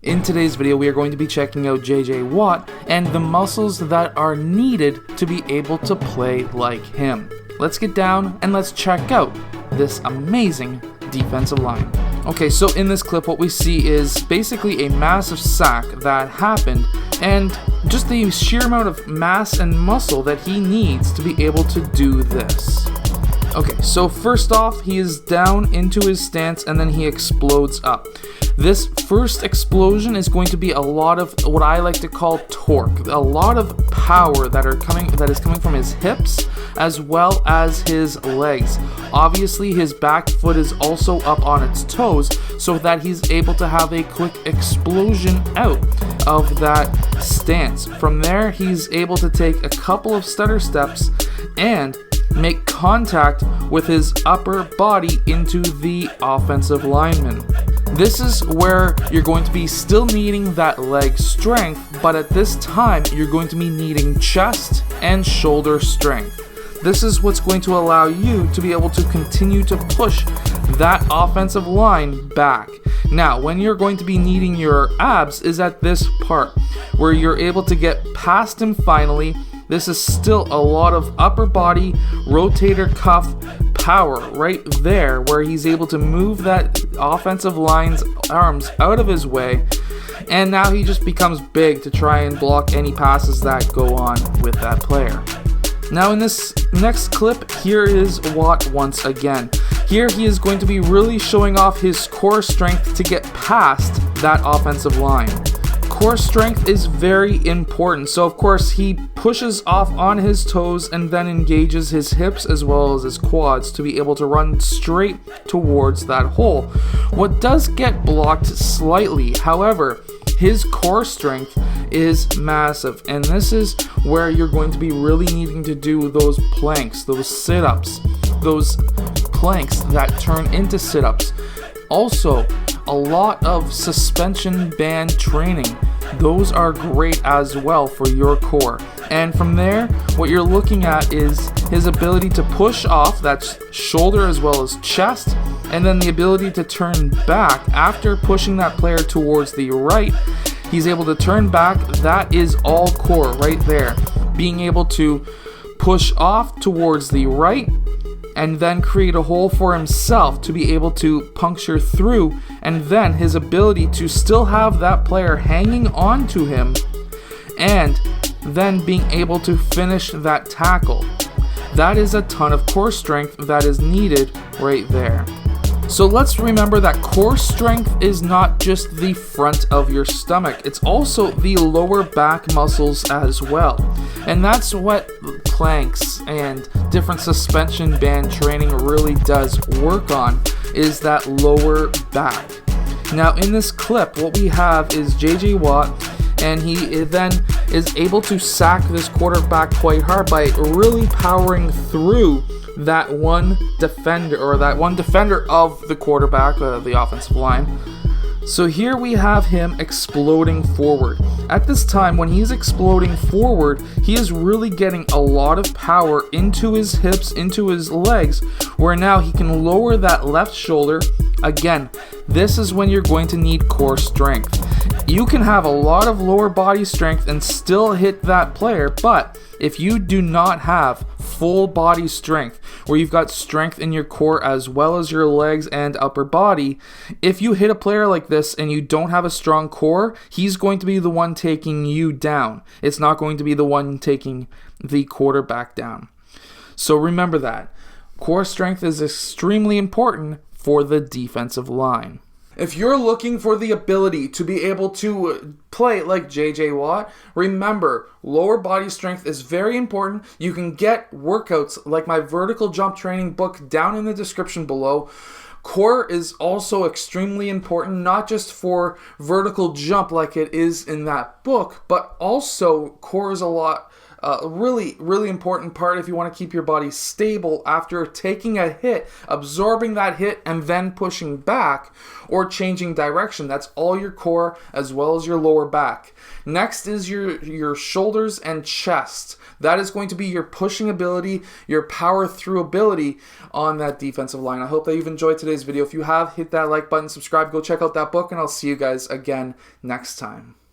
In today's video, we are going to be checking out JJ Watt and the muscles that are needed to be able to play like him. Let's get down and let's check out this amazing defensive line. Okay, so in this clip, what we see is basically a massive sack that happened and just the sheer amount of mass and muscle that he needs to be able to do this. Okay, so first off, he is down into his stance and then he explodes up. This first explosion is going to be a lot of what I like to call torque, a lot of power that is coming from his hips as well as his legs. Obviously, his back foot is also up on its toes so that he's able to have a quick explosion out of that stance. From there, he's able to take a couple of stutter steps and make contact with his upper body into the offensive lineman. This is where you're going to be still needing that leg strength, but at this time you're going to be needing chest and shoulder strength. This is what's going to allow you to be able to continue to push that offensive line back. Now, when you're going to be needing your abs is at this part where you're able to get past him finally. This is still a lot of upper body rotator cuff power right there where he's able to move that offensive line's arms out of his way, and now he just becomes big to try and block any passes that go on with that player. Now in this next clip, here is Watt once again. Here he is going to be really showing off his core strength to get past that offensive line. Core strength is very important, so of course he pushes off on his toes and then engages his hips as well as his quads to be able to run straight towards that hole. What does get blocked slightly, however, his core strength is massive, and this is where you're going to be really needing to do those planks, those sit-ups, those planks that turn into sit-ups. Also, a lot of suspension band training. Those are great as well for your core. And from there, what you're looking at is his ability to push off that shoulder as well as chest, and then the ability to turn back after pushing that player towards the right. He's able to turn back. That is all core right there. Being able to push off towards the right and then create a hole for himself to be able to puncture through, and then his ability to still have that player hanging on to him and then being able to finish that tackle. That is a ton of core strength that is needed right there. So let's remember that core strength is not just the front of your stomach, it's also the lower back muscles as well. And that's what planks and different suspension band training really does work on, is that lower back. Now in this clip, what we have is JJ Watt, and he then is able to sack this quarterback quite hard by really powering through that one defender of the quarterback, the offensive line. So here we have him exploding forward. At this time, when he's exploding forward, he is really getting a lot of power into his hips, into his legs, where now he can lower that left shoulder. Again, this is when you're going to need core strength. You can have a lot of lower body strength and still hit that player, but if you do not have full body strength, where you've got strength in your core as well as your legs and upper body, if you hit a player like this and you don't have a strong core, he's going to be the one taking you down. It's not going to be the one taking the quarterback down. So remember that. Core strength is extremely important for the defensive line. If you're looking for the ability to be able to play like JJ Watt, remember, lower body strength is very important. You can get workouts like my vertical jump training book down in the description below. Core is also extremely important, not just for vertical jump like it is in that book, but also core is a lot A really, really important part if you want to keep your body stable after taking a hit, absorbing that hit and then pushing back or changing direction. That's all your core as well as your lower back. Next is your shoulders and chest. That is going to be your pushing ability, your power through ability on that defensive line. I hope that you've enjoyed today's video. If you have, hit that like button, subscribe, go check out that book, and I'll see you guys again next time.